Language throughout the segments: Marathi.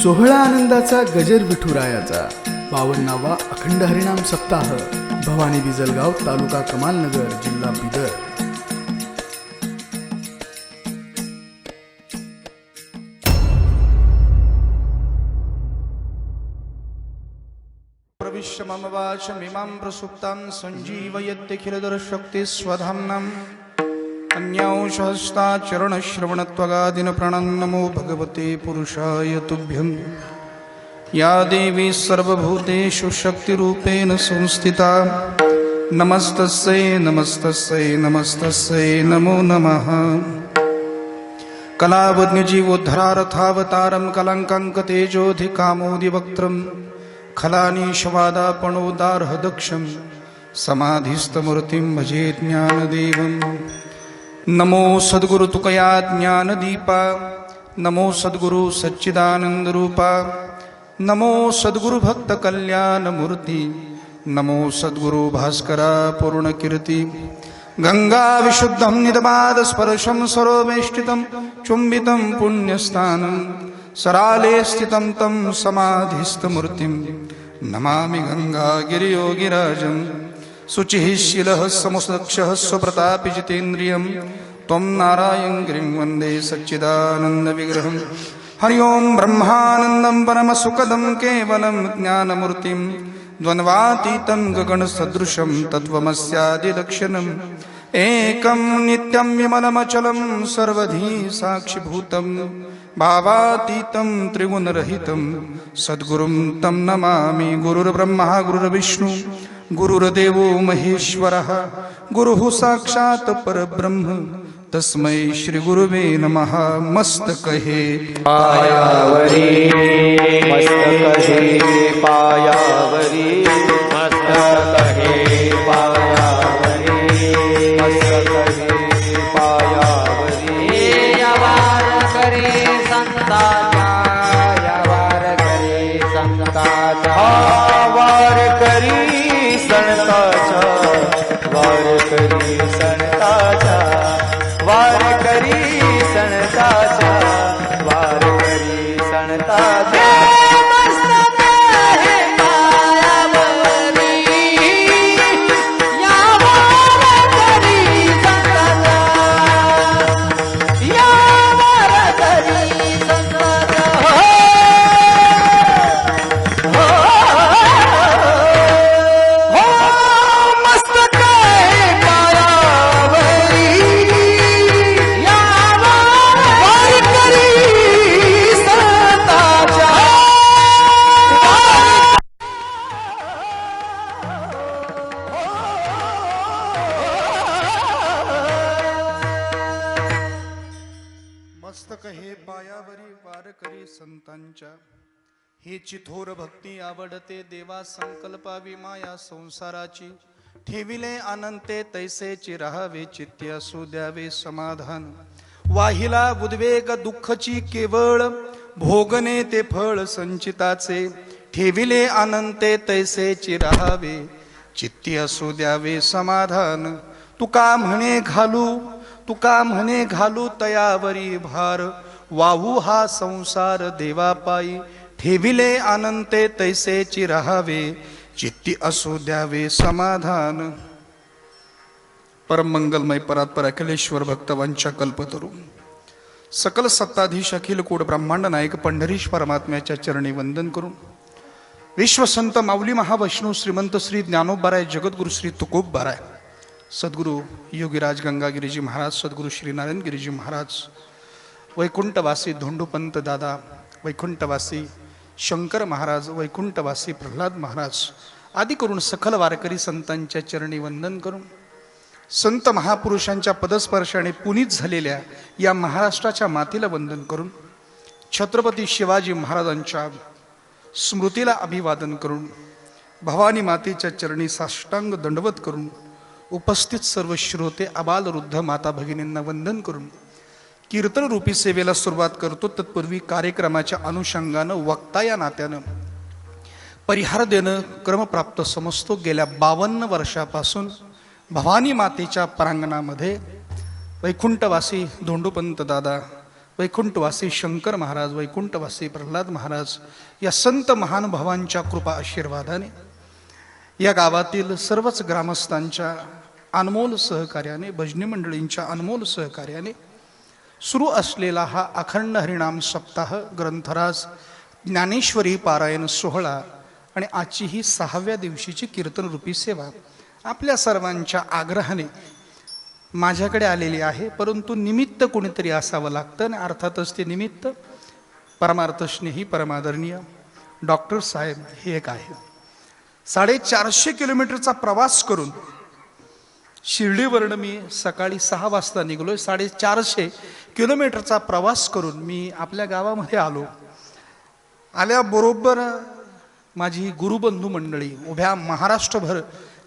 सोहळा आनंदाचा गजर विठुरायाचा 52वा अखंड हरिनाम सप्ताह भवानी बिजलगाव तालुका कमालनगर जिल्हा बिदर। प्रविश्य मम वाचमिमां प्रसुप्तां सञ्जीवयत्यखिलदर्शक्ति स्वधाम्नाम् अन्यांशहस्ता चरणश्रवणत्वगादिन प्रणन्नमो भगवते पुरुषाय तुभ्यं। या देवी सर्वभूतेषु शक्तिरूपेण संस्थिता नमस्तस्यै नमस्तस्यै नमस्तस्यै नमो नमः। कलावज्ञजीवोद्धारार्थावतारं कलङ्काङ्कतेजोऽधिकामोदिवक्त्रं खलानीशवादापणोदार्हदक्षं समाधिस्थमूर्तिं भजे ज्ञानदेवम्। नमो सद्गुरु तुकया ज्ञानदीपा, नमो सद्गुरु सच्चिदानंदरूपा, नमो सद्गुरु भक्त कल्याणमूर्ति, नमो सद्गुरु भास्करा पूर्णकीर्ति। गंगा विशुद्धं निदमाद स्पर्शं सरोवेष्टितं चुंबितं पुण्यस्थानं सराले स्थितं तं समाधिस्थमूर्तिं नमामि गंगागिरियोगिराजं। शुचिः शीलः समुदक्षः स्वप्रतापि जितेन्द्रियं त्वं नारायण गिरिं वन्दे सच्चिदानन्दविग्रहं। हरि ओं ब्रह्मानन्दं परमसुखदं केवलं ज्ञानमूर्तिं द्वन्द्वातीतं गगनसदृशं तत्त्वमस्यादिलक्षणम् एकं नित्यं विमलमचलं सर्वधी साक्षिभूतं भावातीतं त्रिगुणरहितं सद्गुरुं तं नमामि। गुरुर्ब्रह्मा गुरुर्विष्णु गुरुर्देवो महेश्वरः गुरुः साक्षात् परब्रह्म तस्मै श्री गुरुवे नमः। मस्तकहे पायावरी मस्तकहे पायावरी मस्तकहे पायावरी मस्तकहे पायावरी। यावार करे संताचा यावार करे संताचा वार करी सणताचा वार करी सणताचा वार करी सणताचा वार करी सणताचा। मस्तक हे पायावरी वार करी संतांच्या। हेची थोर भक्ती आवडते देवा संकल्पावी माया संसाराची। ठेविले अनंते तैसेची राहावे चित्ती असू द्यावे समाधान। वाहिला उद्वेग दुःखची केवळ भोगणे ते फळ संचिताचे। ठेविले अनंते तैसेची राहावे चित्ती असू द्यावे समाधान। तुका म्हणे घालू तयावरी भार वाहू हा संसार देवापायी। ठेविले अनंते तैसेची राहावे चित्ती असू द्यावे समाधान। परम मंगलमय परात्पर अखिलेश्वर भक्तवांच्या कल्पतरू सकल सत्ताधीश अखिल कोट ब्रह्मांड नायक पंढरीश परमात्म्याच्या चरणी वंदन करून विश्वसंत माऊली महावैष्णव श्रीमंत श्री ज्ञानोबाराय जगद्गुरु श्री तुकोबबाराय सद्गुरु योगीराज गंगागिरीजी महाराज सद्गुरु श्री नारायणगिरीजी महाराज वैकुंठवासी धोंडूपंत दादा वैकुंठवासी शंकर महाराज वैकुंठवासी प्रल्हाद महाराज आदी करून सकल वारकरी संतांच्या चरणी वंदन करून संत महापुरुषांच्या पदस्पर्शाने पुनीत झालेल्या या महाराष्ट्राच्या मातीला वंदन करून छत्रपती शिवाजी महाराजांच्या स्मृतीला अभिवादन करून भवानी मातेच्या चरणी साष्टांग दंडवत करून उपस्थित सर्व श्रोते अबाल वृद्ध माता भगिनींना वंदन करून कीर्तन रूपी सेवेला सुरुवात करतो। तत्पूर्वी कार्यक्रमाच्या अनुषंगानं वक्ता या नात्यानं परिहार देणं क्रमप्राप्त समजतो। गेल्या 52 वर्षापासून भवानी मातेच्या प्रांगणामध्ये वैकुंठवासी धोंडूपंत दादा वैकुंठवासी शंकर महाराज, वैकुंठवासी प्रल्हाद महाराज या संत महानुभावांच्या कृपा आशीर्वादाने या गावातील सर्वच ग्रामस्थांच्या अनमोल सहकार्याने, भजनी मंडळींच्या अनमोल सहकार्याने सुरू असलेला हा अखंड हरिनाम सप्ताह, ग्रंथराज, ज्ञानेश्वरी पारायण सोहळा आणि आजची ही 6व्या दिवशीची कीर्तनरूपी सेवा आपल्या सर्वांच्या आग्रहाने माझ्याकडे आलेली आहे. परंतु निमित्त कोणीतरी असावं लागतं आणि अर्थातच ते निमित्त परमार्थस्नेही परमादरणीय डॉक्टर साहेब हे एक आहे. 450 किलोमीटरचा प्रवास करून शिर्डीवरून मी सकाळी 6 वाजता निघलोय. 450 किलोमीटरचा प्रवास करून मी आपल्या गावामध्ये आलो. आल्याबरोबर माझी गुरुबंधू मंडळी उभ्या महाराष्ट्रभर,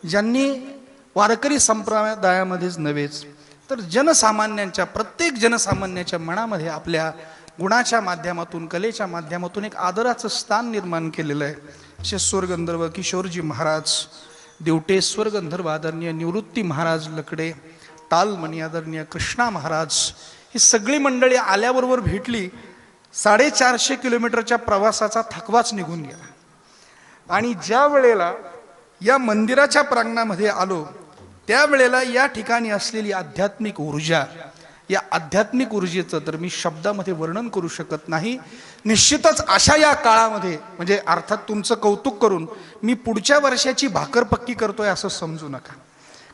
ज्यांनी वारकरी संप्रदायामध्येच नव्हेच तर जनसामान्यांच्या, प्रत्येक जनसामान्याच्या मनामध्ये आपल्या गुणाच्या माध्यमातून, कलेच्या माध्यमातून एक आदराचं स्थान निर्माण केलेलं आहे. असे स्वर्गंधर्व किशोरजी महाराज देवटे, स्वर्गंधर्व आदरणीय निवृत्ती महाराज लकडे, तालमणी आदरणीय कृष्णा महाराज, ही सगळी मंडळी आल्याबरोबर भेटली. 450 किलोमीटरच्या प्रवासाचा थकवाच निघून गेला. आणि ज्या वेळेला या मंदिराच्या प्रांगणामध्ये आलो त्यावेळेला या ठिकाणी असलेली आध्यात्मिक ऊर्जा, या आध्यात्मिक ऊर्जेचं तर मी शब्दामध्ये वर्णन करू शकत नाही. निश्चितच अशा या काळामध्ये, म्हणजे अर्थात तुमचं कौतुक करून मी पुढच्या वर्षाची भाकर पक्की करतोय असं समजू नका,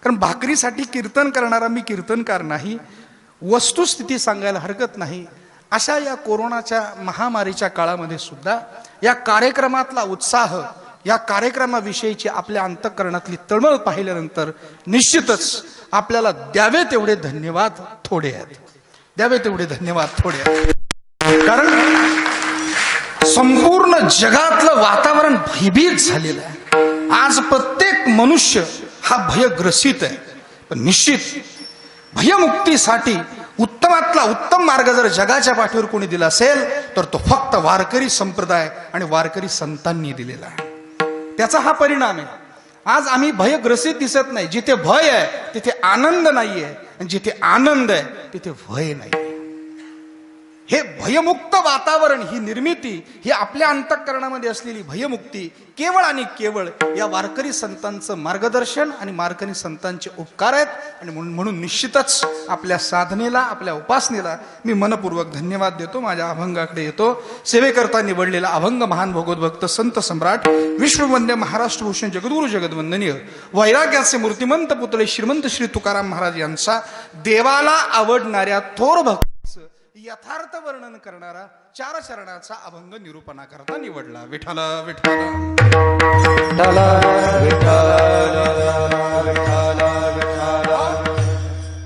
कारण भाकरीसाठी कीर्तन करणारा मी कीर्तनकार नाही. वस्तुस्थिती सांगायला हरकत नाही. अशा या कोरोनाच्या महामारीच्या काळामध्ये सुद्धा या कार्यक्रमातला उत्साह, या कार्यक्रमाविषयीची आपल्या अंतःकरणातली तळमळ पाहिल्यानंतर निश्चितच आपल्याला द्यावे तेवढे धन्यवाद थोडे आहेत, द्यावे तेवढे धन्यवाद थोडे आहेत. कारण संपूर्ण जगातलं वातावरण भयभीत झालेलं आहे. आज प्रत्येक मनुष्य हा भयग्रसित आहे. पण निश्चित भयमुक्तीसाठी उत्तमातला उत्तम मार्ग जर जगाच्या पाठीवर कोणी दिला असेल तर तो फक्त वारकरी संप्रदाय आणि वारकरी संतांनी दिलेला आहे. त्याचा हा परिणाम आहे. आज आम्ही भयग्रसित दिसत नाही. जिथे भय आहे तिथे आनंद नाहीये, आणि जिथे आनंद आहे तिथे भय नाही. हे भयमुक्त वातावरण, ही निर्मिती, ही आपल्या अंतःकरणामध्ये असलेली भयमुक्ती केवळ आणि केवळ या वारकरी संतांचं मार्गदर्शन आणि वारकरी संतांचे उपकार आहेत. आणि म्हणून निश्चितच आपल्या साधनेला, आपल्या उपासनेला मी मनपूर्वक धन्यवाद देतो. माझ्या अभंगाकडे येतो. सेवेकरता निवडलेला अभंग महान भगवद्भक्त संत सम्राट विश्ववंद्य महाराष्ट्रभूषण जगद्गुरु जगद्वंदनीय वैराग्याचे मूर्तिमंत पुतळे श्रीमंत श्री तुकाराम महाराज यांचा देवाला आवडणाऱ्या थोर भक्त यथार्थ वर्णन करणारा 4 चरणाचा अभंग निरूपणा करता निवडला. विठ्ठल विठ्ठल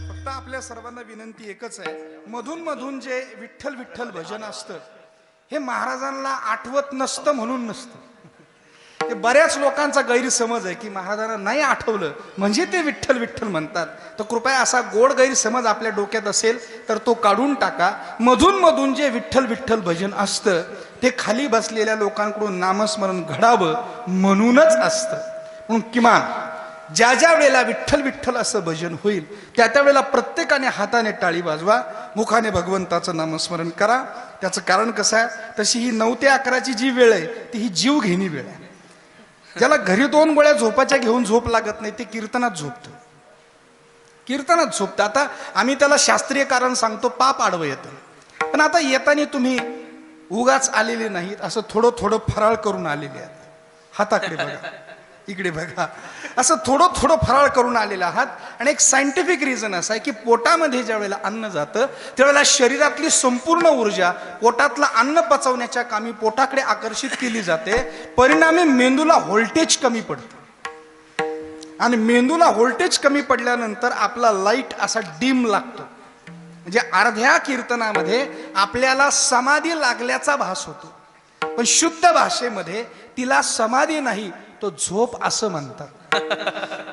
फक्त आपल्या सर्वांना विनंती एकच आहे, मधून मधून जे विठ्ठल विठ्ठल भजन असतं हे महाराजांना आठवत नसतं म्हणून नसतं. ते बऱ्याच लोकांचा गैरसमज आहे की महाराजांना नाही आठवलं म्हणजे ते विठ्ठल विठ्ठल म्हणतात. तर कृपया असा गोड गैरसमज आपल्या डोक्यात असेल तर तो काढून टाका. मधून मधून जे विठ्ठल विठ्ठल भजन असतं ते खाली बसलेल्या लोकांकडून नामस्मरण घडावं म्हणूनच असतं. म्हणून किमान ज्या ज्या वेळेला विठ्ठल विठ्ठल असं भजन होईल त्या त्या वेळेला प्रत्येकाने हाताने टाळी वाजवा, मुखाने भगवंताचं नामस्मरण करा. त्याचं कारण कसं आहे, तशी ही 9 ते 11ची जी वेळ आहे ती ही जीव घेणी वेळ आहे. ज्याला घरी 2 गोळ्या झोपाच्या घेऊन झोप लागत नाही ते कीर्तनात झोपतं, कीर्तनात झोपतं. आता आम्ही त्याला शास्त्रीय कारण सांगतो, पाप आडवं येतं. पण आता येताना तुम्ही उगाच आलेले नाहीत, असं थोडं थोडं फराळ करून आलेले आहात. हाताकडे बघा, इकडे बघा, असं थोडं थोडं फराळ करून आलेले आहात. आणि एक सायंटिफिक रिझन असं आहे की पोटामध्ये ज्या वेळेला अन्न जातं त्यावेळेला शरीरातली संपूर्ण ऊर्जा पोटातलं अन्न पचवण्याच्या कामी पोटाकडे आकर्षित केली जाते. परिणामी मेंदूला व्होल्टेज कमी पडतं, आणि मेंदूला व्होल्टेज कमी पडल्यानंतर आपला लाईट असा डिम लागतो. म्हणजे अर्ध्या कीर्तनामध्ये आपल्याला समाधी लागल्याचा भास होतो. पण शुद्ध भाषेमध्ये तिला समाधी नाही, तो झोप असं म्हणतात.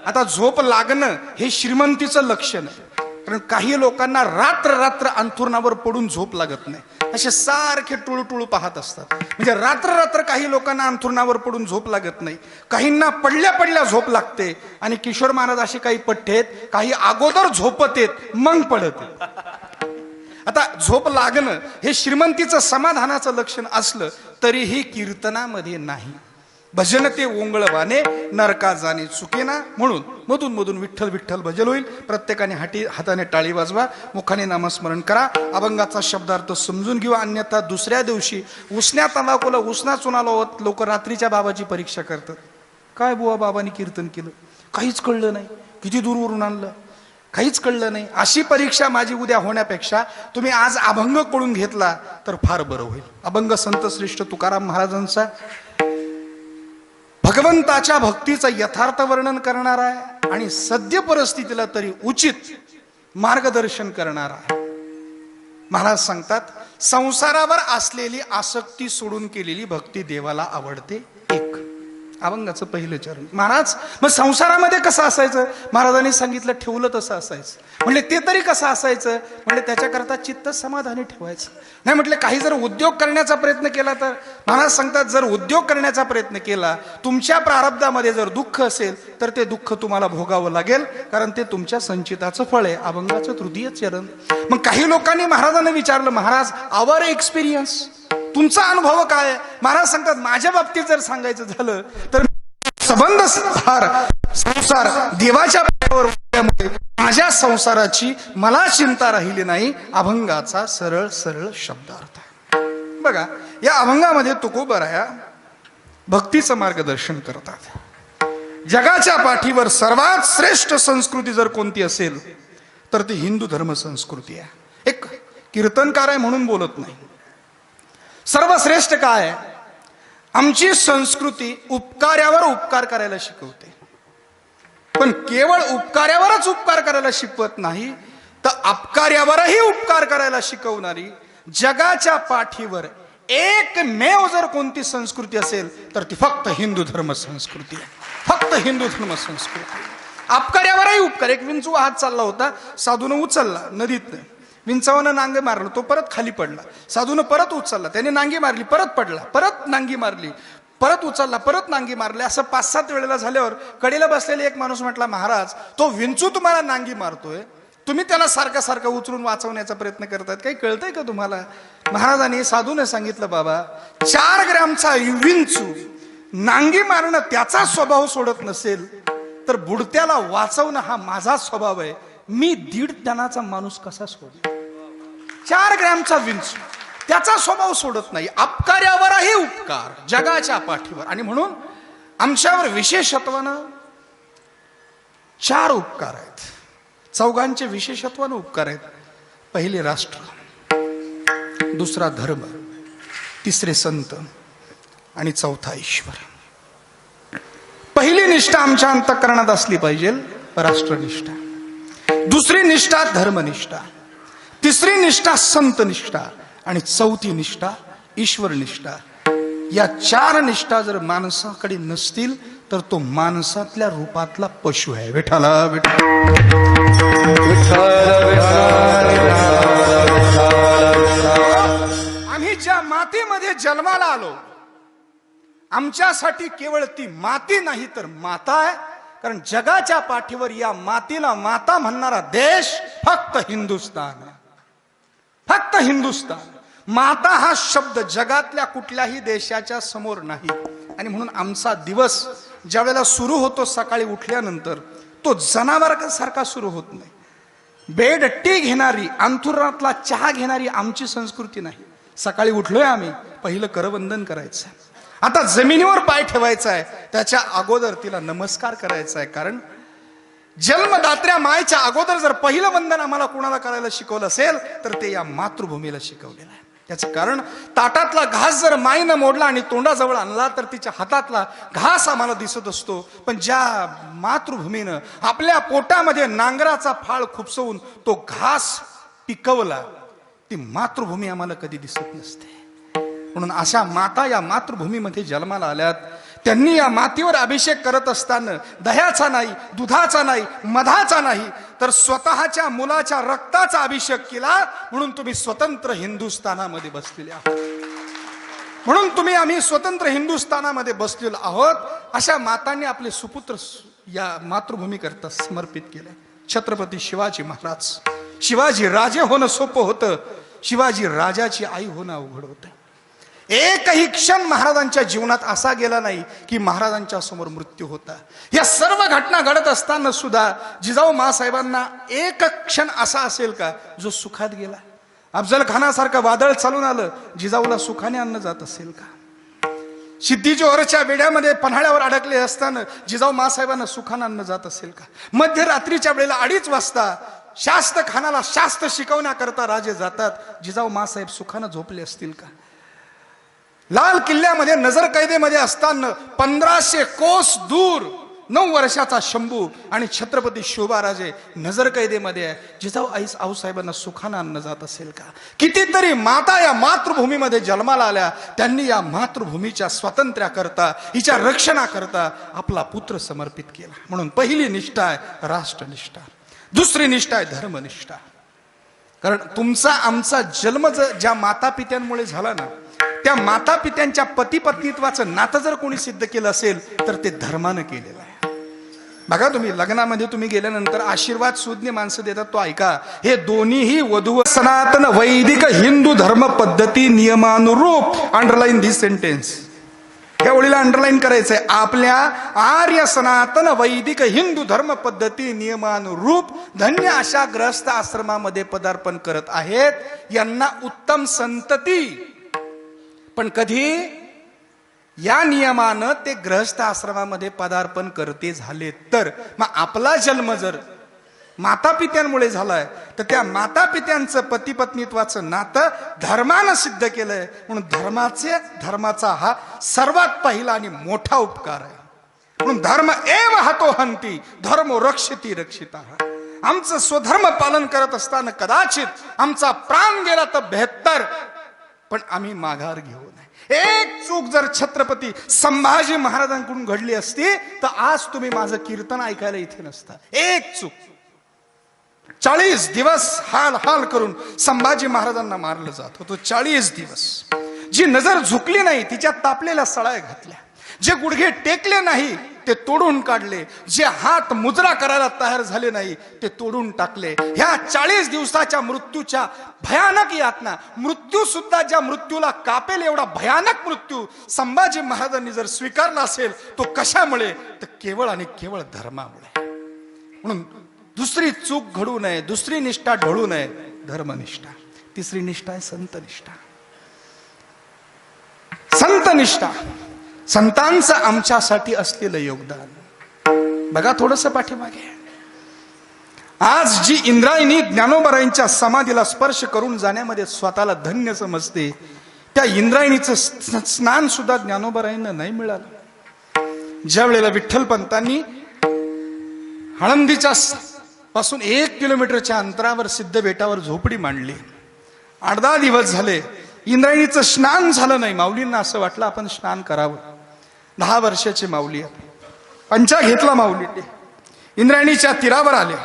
आता झोप लागणं हे श्रीमंतीचं लक्षण आहे. कारण काही लोकांना रात्र रात्र अंथरुणावर पडून झोप लागत नाही, असे सारखे टुळटुळू पाहत असतात. म्हणजे रात्र रात्र काही लोकांना अंथरुणावर पडून झोप लागत नाही, काहींना पडल्या पडल्या झोप लागते. आणि किशोर महाराज असे काही पठ्ठे आहेत, काही अगोदर झोपत आहेत मग पडत आहेत. आता झोप लागणं हे श्रीमंतीचं समाधानाचं लक्षण असलं तरीही कीर्तनामध्ये नाही. भजन ते ओंगळवाने नरका जाणे चुकेना, म्हणून मधून मधून विठ्ठल विठ्ठल भजन होईल. प्रत्येकाने हाताने टाळी वाजवा, मुखाने नामस्मरण करा, अभंगाचा शब्दार्थ समजून घेऊ. अन्यथा दुसऱ्या दिवशी उसण्या तंबाखूला उसना चुनाला होत लोक रात्रीच्या बाबाची परीक्षा करतात. काय बुवा बाबांनी कीर्तन केलं, काहीच कळलं नाही, किती दूरवरून आणलं, काहीच कळलं नाही. अशी परीक्षा माझी उद्या होण्यापेक्षा तुम्ही आज अभंग कळून घेतला तर फार बरं होईल. अभंग संत श्रेष्ठ तुकाराम महाराजांचा भगवंताच्या भक्तीचं यथार्थ वर्णन करणारा आहे आणि सद्य परिस्थितीला तरी उचित मार्गदर्शन करणारा आहे. महाराज सांगतात, संसारावर असलेली आसक्ती सोडून केलेली भक्ती देवाला आवडते. एक अभंगाचं पहिलं चरण. महाराज मग संसारामध्ये कसं असायचं? महाराजांनी सांगितलं ठेवलं तसं असायचं. म्हणले ते तरी कसं असायचं? म्हणले त्याच्याकरता चित्त समाधानी ठेवायचं. नाही म्हटले काही जर उद्योग करण्याचा प्रयत्न केला तर? महाराज सांगतात, जर उद्योग करण्याचा प्रयत्न केला, तुमच्या प्रारब्धामध्ये जर दुःख असेल तर ते दुःख तुम्हाला भोगावं लागेल, कारण ते तुमच्या संचिताचं फळ आहे. अभंगाचं तृतीय चरण. मग काही लोकांनी महाराजांना विचारलं, महाराज आवर एक्सपिरियन्स, तुमचा अनुभव काय? महाराज सांगतात, माझ्या बाबतीत जर सांगायचं झालं तर संबंध संसार देवाच्या पायावर उठल्यामुळे माझ्या संसाराची मला चिंता राहिली नाही. अभंगाचा सरळ सरळ शब्दार्थ. बघा, या अभंगामध्ये तुकोबराया भक्तीचं मार्गदर्शन करतात. जगाच्या पाठीवर सर्वात श्रेष्ठ संस्कृती जर कोणती असेल तर ती हिंदू धर्म संस्कृती आहे. एक कीर्तनकार आहे म्हणून बोलत नाही. सर्वश्रेष्ठ काय आहे? आमची संस्कृती उपकार्यावर उपकार करायला शिकवते, पण केवळ उपकार्यावरच उपकार करायला शिकवत नाही, तर अपकार्यावरही उपकार करायला शिकवणारी जगाच्या पाठीवर एकमेव जर कोणती संस्कृती असेल तर ती फक्त हिंदू धर्म संस्कृती आहे. फक्त हिंदू धर्म संस्कृती. अपकार्यावरही उपकार. एक विंचू वाहत चालला होता, साधूनं उचलला नदीत, विंचावानं नांगे मारलं, तो परत खाली पडला. साधूनं परत उचलला, त्याने नांगी मारली, परत पडला, परत नांगी मारली, परत उचलला, परत नांगी मारली. असं 5-7 वेळेला झाल्यावर कडेला बसलेले एक माणूस म्हटला, महाराज तो विंचू तुम्हाला नांगी मारतोय, तुम्ही त्याला सारखं सारखं उचलून वाचवण्याचा प्रयत्न करतात, काही कळतंय का तुम्हाला? महाराजांनी साधूने सांगितलं, बाबा 4 ग्रॅमचा विंचू नांगी मारणं त्याचा स्वभाव सोडत नसेल तर बुडत्याला वाचवणं हा माझा स्वभाव आहे. मी 1.5 टनाचा माणूस कसा सोड? 4 ग्रॅमचा विंचू त्याचा स्वभाव सोडत नाही. अपकार्यावरही उपकार जगाच्या पाठीवर. आणि म्हणून आमच्यावर विशेषत्वानं 4 उपकार आहेत. चौघांचे विशेषत्वानं उपकार आहेत. पहिले राष्ट्र, दुसरा धर्म, तिसरे संत आणि चौथा ईश्वर. पहिली निष्ठा आमच्या अंतःकरणात असली पाहिजे, राष्ट्रनिष्ठा. दुसरी निष्ठा धर्मनिष्ठा, तिसरी निष्ठा संतनिष्ठा आणि चौथी निष्ठा ईश्वरनिष्ठा. या 4 निष्ठा जर माणसाकडे नसतील तर तो माणसातल्या रूपातला पशु आहे. विठाला विठ्ठल आम्ही ज्या मातीमध्ये जन्माला आलो, आमच्यासाठी केवळ ती माती नाही तर माता आहे. कारण जगाच्या पाठीवर या मातीला माता म्हणणारा देश फक्त हिंदुस्तान आहे. फक्त हिंदुस्तान. माता हा शब्द जगातल्या कुठल्याही देशाच्या समोर नाही. आणि म्हणून आमचा दिवस ज्या वेळेला सुरू होतो सकाळी उठल्यानंतर, तो जनावरांसारखा सुरू होत नाही. बेड टी घेणारी, अंथरुणातला चहा घेणारी आमची संस्कृती नाही. सकाळी उठलोय आम्ही, पहिलं करवंदन करायचं, आता जमिनीवर पाय ठेवायचा आहे, त्याच्या अगोदर तिला नमस्कार करायचा आहे. कारण जन्मदात्र्या मायच्या अगोदर जर पहिलं वंदन आम्हाला कोणाला करायला शिकवलं असेल तर ते या मातृभूमीला शिकवलेलं आहे. त्याचं कारण ताटातला घास जर माईनं मोडला आणि तोंडाजवळ आणला तर तिच्या हातातला घास आम्हाला दिसत असतो. पण ज्या मातृभूमीनं आपल्या पोटामध्ये नांगराचा फाळ खुपसवून तो घास पिकवला, ती मातृभूमी आम्हाला कधी दिसत नसते. म्हणून अशा माता या मातृभूमीमध्ये जन्माला आल्यात. त्यांनी या मातीवर अभिषेक करत असताना दह्याचा नाही, दुधाचा नाही, मधाचा नाही, तर स्वतःच्या मुलाच्या रक्ताचा अभिषेक केला. म्हणून तुम्ही स्वतंत्र हिंदुस्थानामध्ये बसलेले आहात. म्हणून आम्ही स्वतंत्र हिंदुस्थानामध्ये बसलेलो आहोत. अशा मातांनी आपले सुपुत्र या मातृभूमी करता समर्पित केले. छत्रपती शिवाजी महाराज शिवाजी राजे होणं सोपं होतं, शिवाजी राजाची आई होणं अवघड होतं. एकही क्षण महाराजांच्या जीवनात असा गेला नाही की महाराजांच्या समोर मृत्यू होता. या सर्व घटना घडत असताना सुद्धा जिजाऊ माँसाहेबांना एक क्षण असा असेल का जो सुखात गेला? अफजल खानासारखं वादळ चालून आलं, जिजाऊला सुखाने अन्न जात असेल का? सिद्धी-जोहरच्या वेड्यामध्ये पन्हाळ्यावर अडकले असताना जिजाऊ माँसाहेबांना सुखाने अन्न जात असेल का? मध्यरात्रीच्या वेळेला 2:30 वाजता शास्त्र खानाला शास्त्र शिकवण्याकरता राजे जातात, जिजाऊ माँसाहेब सुखाने झोपले असतील का? लाल किल्ल्यामध्ये नजर कैदेमध्ये असताना 1500 कोस दूर 9 वर्षाचा शंभू आणि छत्रपती शिवबाराजे नजर कैदेमध्ये आहे, जिजाऊ आऊसाहेबांना सुखानं अन्न जात असेल का? कितीतरी माता या मातृभूमीमध्ये जन्माला आल्या, त्यांनी या मातृभूमीच्या स्वातंत्र्याकरता, हिच्या रक्षणाकरता आपला पुत्र समर्पित केला. म्हणून पहिली निष्ठा आहे राष्ट्रनिष्ठा, दुसरी निष्ठा आहे धर्मनिष्ठा. कारण तुमचा आमचा जन्म ज्या माता पित्यांमुळे झाला ना, त्या माता पित्यांच्या पती पत्नीत्वाचं नातं जर कोणी सिद्ध केलं असेल तर ते धर्मानं केलेलं आहे. बघा, तुम्ही लग्नामध्ये तुम्ही गेल्यानंतर आशीर्वाद सुज्ञ माणसं देतात, तो ऐका. हे दोन्हीही वधू सनातन वैदिक हिंदू धर्म पद्धती नियमानुरूप, अंडरलाईन दिस सेंटेन्स, या ओळीला अंडरलाईन करायचंय. आपल्या आर्य सनातन वैदिक हिंदू धर्म पद्धती नियमानुरूप धन्य अशा ग्रहस्थ आश्रमामध्ये पदार्पण करत आहेत. यांना उत्तम संतती, पण कधी या नियमानं ते ग्रहस्थ आश्रमामध्ये पदार्पण करते झाले तर मग आपला जन्म जर माता पित्यांमुळे झालाय तर त्या माता पित्यांचं पती पत्नीत्वाचं नातं धर्मानं सिद्ध केलंय. म्हणून धर्माचा हा सर्वात पहिला आणि मोठा उपकार आहे. म्हणून धर्म एव हतो हंती धर्मो रक्षती रक्षिता. आमचं स्वधर्म पालन करत असताना कदाचित आमचा प्राण गेला तर बेहत्तर, पण आम्ही माघार घेऊ नये. एक चूक जर छत्रपती संभाजी महाराजांकडून घडली असती तर आज तुम्ही माझं कीर्तन ऐकायला इथे नसता. एक चूक. 40 दिवस हाल हाल करून संभाजी महाराजांना मारलं जात होतं. 40 दिवस जी नजर झुकली नाही तिच्या तापलेल्या सळाया घातल्या, जे गुडघे टेकले नाही ते तोडून काढले, जे हात मुजरा करायला तयार झाले नाही ते तोडून टाकले. ह्या 40 दिवसाच्या मृत्यूच्या भयानक यातना, मृत्यू सुद्धा ज्या मृत्यूला कापेल एवढा भयानक मृत्यू संभाजी महाराजांनी जर स्वीकारला असेल तो कशामुळे? तर केवळ आणि केवळ धर्मामुळे. म्हणून दुसरी चूक घडू नये, दुसरी निष्ठा ढळू नये, धर्मनिष्ठा. तिसरी निष्ठा आहे संतनिष्ठा. संतनिष्ठा, संतांचं आमच्यासाठी असलेलं योगदान. बघा थोडंसं पाठीमागे. आज जी इंद्रायणी ज्ञानोबरायांच्या समाधीला स्पर्श करून जाण्यामध्ये स्वतःला धन्य समजते, त्या इंद्रायणीचं स्नान सुद्धा ज्ञानोबरायांना नाही मिळालं. ज्या वेळेला विठ्ठलपंतांनी आळंदीच्या पासून 1 किलोमीटरच्या अंतरावर सिद्ध बेटावर झोपडी मांडली, 8-10 दिवस झाले इंद्रायणीचं स्नान झालं नाही. माऊलींना असं वाटलं आपण स्नान करावं. 10 वर्षाची माऊली आहे. पंचा घेतला माऊलीने, इंद्रायणीच्या तीरावर आले,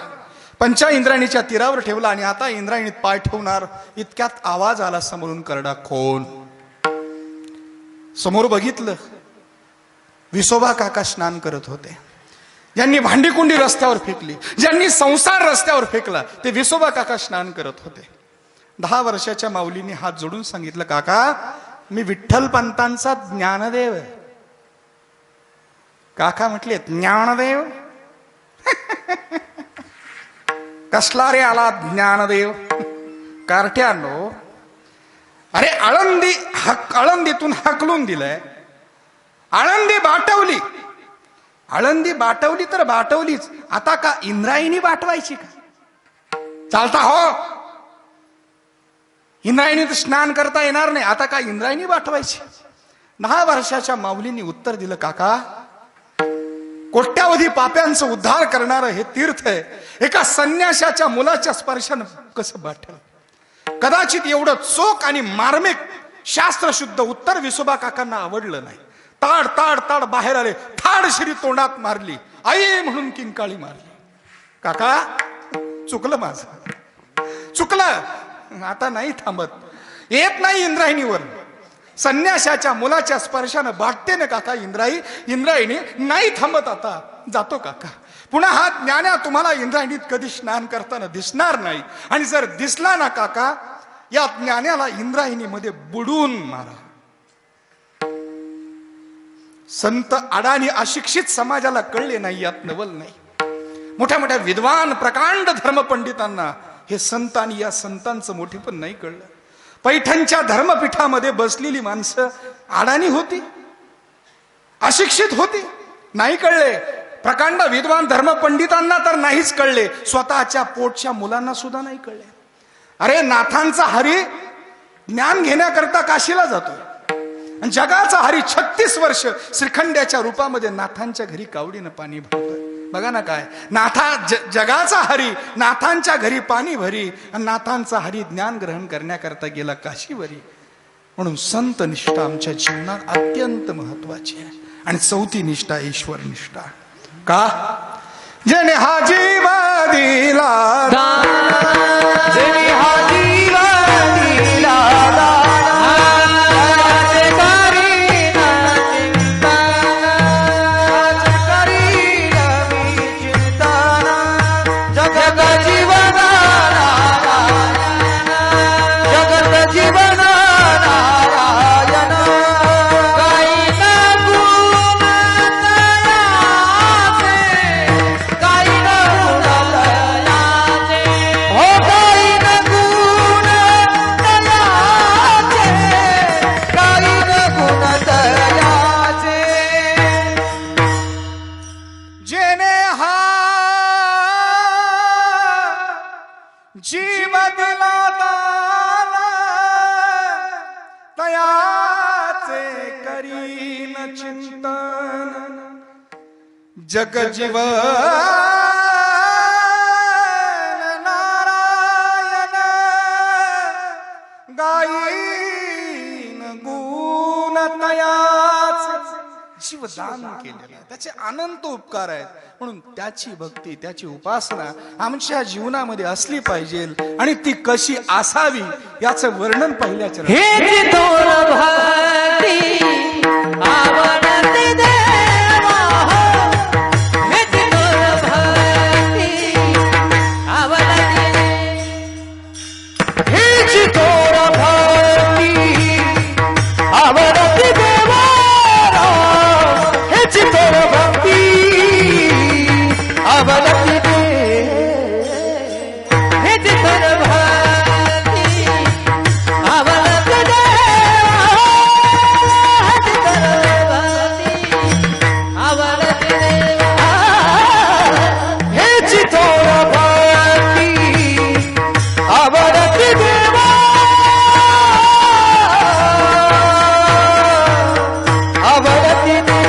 पंचा इंद्रायणीच्या तीरावर ठेवला आणि आता इंद्रायणीत पाय ठेवणार इतक्यात आवाज आला समोरून, करडा खोन. समोर बघितलं, विसोबा काका स्नान करत होते. ज्यांनी भांडीकुंडी रस्त्यावर फेकली, ज्यांनी संसार रस्त्यावर फेकला, ते विसोबा काका स्नान करत होते. 10 वर्षाच्या माऊलीने हात जोडून सांगितलं, काका मी विठ्ठलपंतांचा ज्ञानदेव आहे. काका म्हटले, ज्ञानदेव? कसला रे आला ज्ञानदेव? कारट्यानो, अरे आळंदीतून हकलून दिलंय, आळंदी बाटवली. आळंदी बाटवली तर बाटवलीच, आता का इंद्रायणी बाटवायची का? चालता हो, इंद्रायणीत स्नान करता येणार नाही, आता का इंद्रायणी बाटवायची? 10 वर्षाच्या माऊलींनी उत्तर दिलं, काका कोट्यावधी पाप्यांचा उद्धार करणारं हे तीर्थ आहे, एका संन्याशाच्या मुलाच्या स्पर्शानं कसं बाटल? कदाचित एवढं चोख आणि मार्मिक शास्त्रशुद्ध उत्तर विसोबा काकांना आवडलं नाही. ताड ताड ताड बाहेर आले, थाड शिरी तोंडात मारली, आई म्हणून किंकाळी मारली. काका चुकलं माझं, चुकलं, आता नाही थांबत, येत नाही इंद्रायणीवर. संन्याशाच्या मुलाच्या स्पर्शानं बाटते ना काका इंद्रायणी, नाही थांबत, आता जातो काका. पुन्हा हा ज्ञान्या तुम्हाला इंद्रायणीत कधी स्नान करताना दिसणार नाही. आणि जर दिसला ना काका, या ज्ञान्याला इंद्रायणीमध्ये बुडून मारा. संत अडाणी अशिक्षित समाजाला कळले नाही, यात नवल नाही. मोठ्या मोठ्या विद्वान प्रकांड धर्मपंडितांना हे संत आणि या संतांचं मोठेपण नाही कळलं. पैठणच्या धर्मपीठामध्ये बसलेली माणसं अडाणी होती, अशिक्षित होती, नाही कळले. प्रकांड विद्वान धर्मपंडितांना तर नाहीच कळले, स्वतःच्या पोटच्या मुलांना सुद्धा नाही कळले. अरे नाथांचा हरी ज्ञान घेण्याकरता काशीला जातोय, आणि जगाचा हरी 36 वर्ष श्रीखंड्याच्या रूपामध्ये नाथांच्या घरी कावडीनं पाणी भरतोय. बघा ना काय, जगाचा हरी नाथांच्या घरी पाणी भरी, आणि नाथांचा हरी ज्ञान ग्रहण करण्याकरता गेला काशीवरी. म्हणून संत निष्ठा आमच्या जीवनात अत्यंत महत्वाची आहे. आणि चौथी निष्ठा ईश्वर निष्ठा. का? जेने हा जीव दिला, जेणे हा जीव दिला जीव दिला दाना, तयाचे करीन चिंतन. जग जीवन नारायण, गायीन गुण तयाचे. जीवदान केलेलं, त्याचे अनंत उपकार आहेत. म्हणून त्याची भक्ती, त्याची उपासना आमच्या जीवनामध्ये असली पाहिजे. आणि ती कशी असावी याचं वर्णन पहिल्या चरणात. हे थोर भक्ती आवडते देवा हो, हे थोर भक्ती आवडते, हे थोर भक्ती आवडते देवा, हे थोर भक्ती आवडते दे, हे थोर भक्ती आवडते दे, हे थोर भक्ती आवडते दे, हे थोर भक्ती आवडते देवा, आवडते देवा.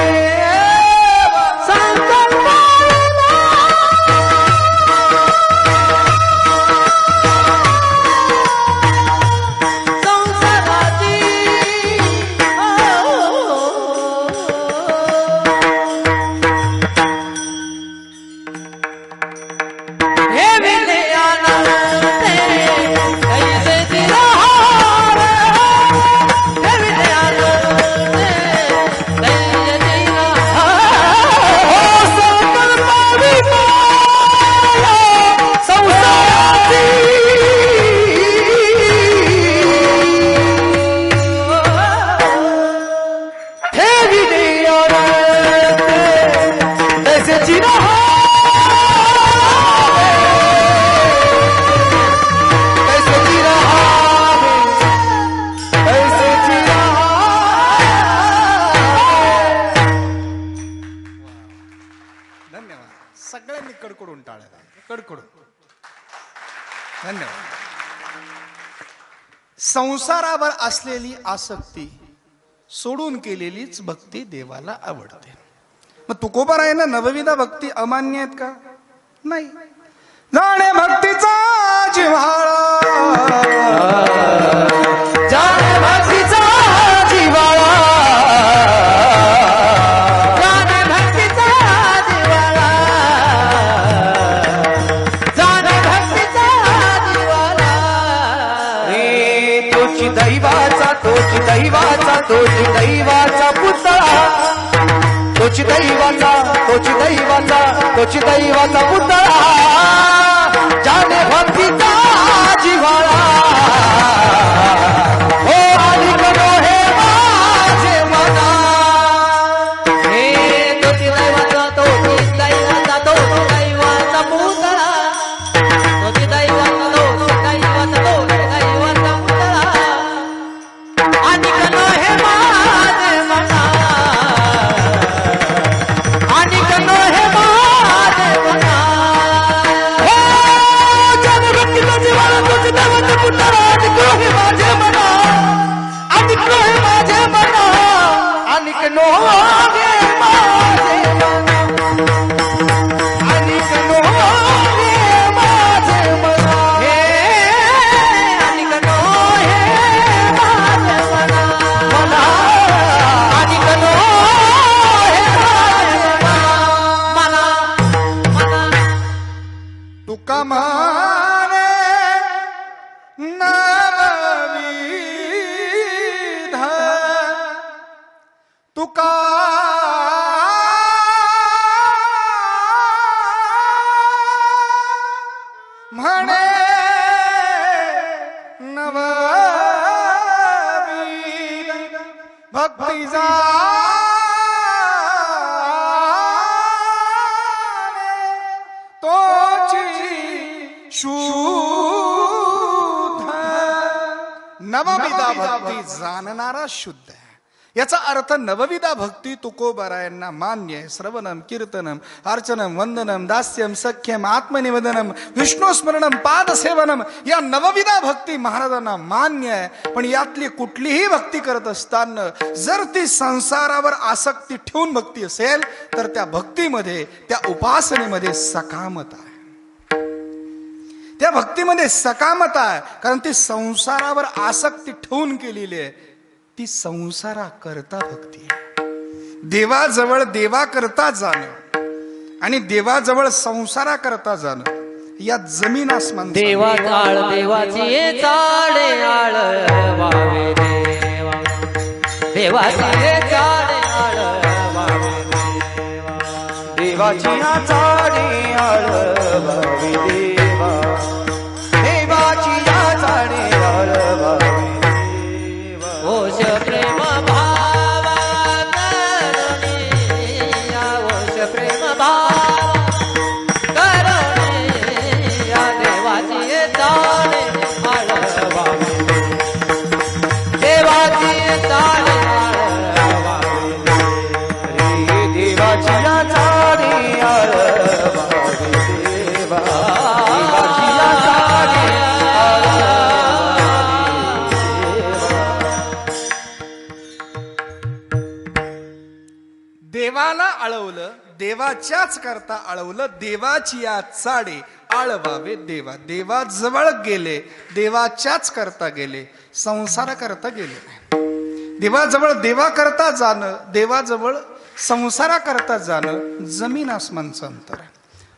सगळ्यांनी कडकडून टाळायला, कडकडून. धन्यवाद. संसारावर असलेली आसक्ती सोडून केलेलीच भक्ती देवाला आवडते. मग तुकोबारायांना नवविधा भक्ती अमान्य आहेत का? नाही. जाणे भक्तीचा जिव्हाळा, जाणे भक्तीचा जिव्हाळा, जाणे भक्तीचा जिव्हाळा, जाणे भक्तीचा जिव्हाळा. रे तोची दैवाचा, तोची दैवाचा, तोची दैवाचा पुतळा, तोची दैवाचा, तोची दैवाचा, तोच दैवाचा पुतळा ज्याने भक्तीचा जिव्हाळा हो आली करो हे माझे मना हे तोच दैवाचा पुतळा तोच दैवाचा पुतळा आणि करो हे माझे मना आणि करो हे माझे मना हो ज्याने भक्तीचा जिव्हाळा तोच दैवाचा पुतळा आणि करो हे माझे मना आणि करो हे माझे मना आणि करो हे माझे मना आणि करो हे माझे मना हे आणि करो हे माझे मना मना आणि करो हे माझे मना मना तुका माने नवविध तुका म्हणे नवविध भक्ती तोची शुद्ध नवविधा भक्ती जाणणारा शुद्ध आहे. याचा अर्थ नवविधा भक्ती तुकोबारायांना मान्य आहे. श्रवणम कीर्तनम अर्चनम वंदनम दास्यम सख्यम आत्मनिवेदनम विष्णुस्मरणम पादसेवनम या नवविधा भक्ती महाराजांना मान्य आहे. पण यातली कुठलीही भक्ती करत असताना जर ती संसारावर आसक्ती ठेवून भक्ती असेल तर त्या भक्तीमध्ये त्या उपासनेमध्ये सकामता आहे. त्या भक्तीमध्ये सकामता आहे कारण ती संसारावर आसक्ती ठेवून केलेली आहे. ती संसारा करता भक्ती आहे. देवाजवळ देवा करता जाणं आणि देवाजवळ संसारा करता जाणं या जमीन आसमान देवा चाळ देवाची चाळे आळ वावे देवा देवाची चाळे आळ वावे देवा देवाची चाळे आळ वावे देवा देवाची चाळे आळ वावे ओश प्रेम भाव करुणिया ओश प्रेम भाव करुणिया देवाची चाळे आळवावे देवाची चाळे आळवावे देवाची चाळे आळवावे देवा देवाची चाळे देवाला आळवलं देवाच्याच करता आळवलं देवाची या चाडे आळवावे देवा. देवाजवळ गेले देवाच्याच करता गेले संसार करता गेले नाही. देवाजवळ देवा करता जाणं देवाजवळ संसारा करता जाणं जमीन आसमानचं अंतर आहे.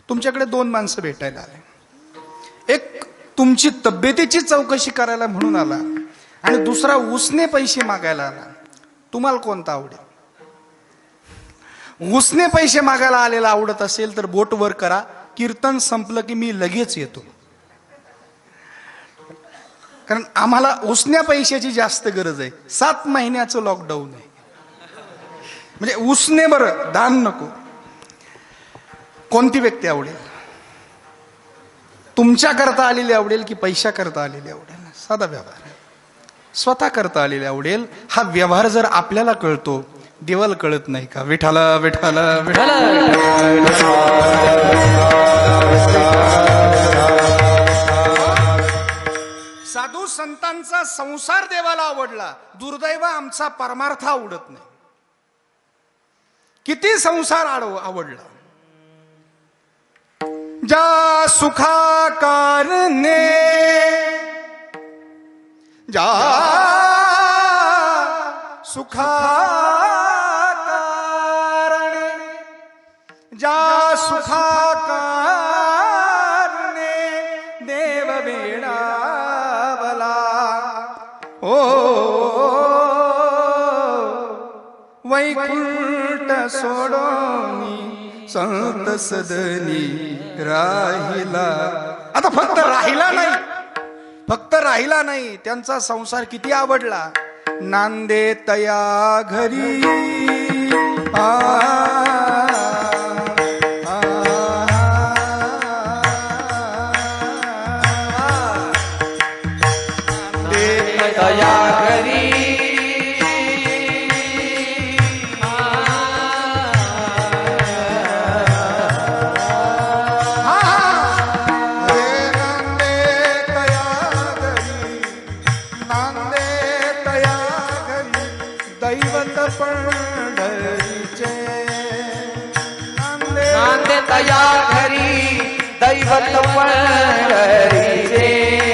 तुमच्याकडे दोन माणसं भेटायला आले. एक तुमची तब्येतीची चौकशी करायला म्हणून आला आणि दुसरा उसने पैसे मागायला आला. तुम्हाला कोणता आवडेल? उसने पैसे मागायला आलेला आवडत असेल तर बोट वर करा. कीर्तन संपलं की मी लगेच येतो. कारण आम्हाला उसन्या पैशाची जास्त गरज आहे. 7 महिन्याचं लॉकडाऊन आहे. म्हणजे उसने बरं दान नको. कोणती व्यक्ती आवडेल? तुमच्या करता आलेली आवडेल की पैशा करता आलेली आवडेल? साधा व्यवहार आहे. स्वतः करता आलेली आवडेल. हा व्यवहार जर आपल्याला कळतो देवाला कळत नाही का? विठाला विठाला विठाला साधू संतांचा संसार देवाला आवडला. दुर्दैव आमचा परमार्थ आवडत नाही. किती संसार आवडला. ज्या सुखा कारणे ज्या सुखा ज्या सुखा कारणे देव वेडावला ओ वैकुंठ सोडोनी संत सदनी राहिला. आता फक्त राहिला नाही, फक्त राहिला नाही, त्यांचा संसार किती आवडला. नांदे तया घरी आ, आ, नांदे तया घरी दैवत पंढरीचे. नांदे तया घरी दैवत पंढरीचे.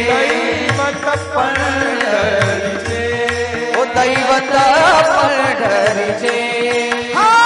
दैवत पंढरीचे. ओ दैवत पंढरीचे. हा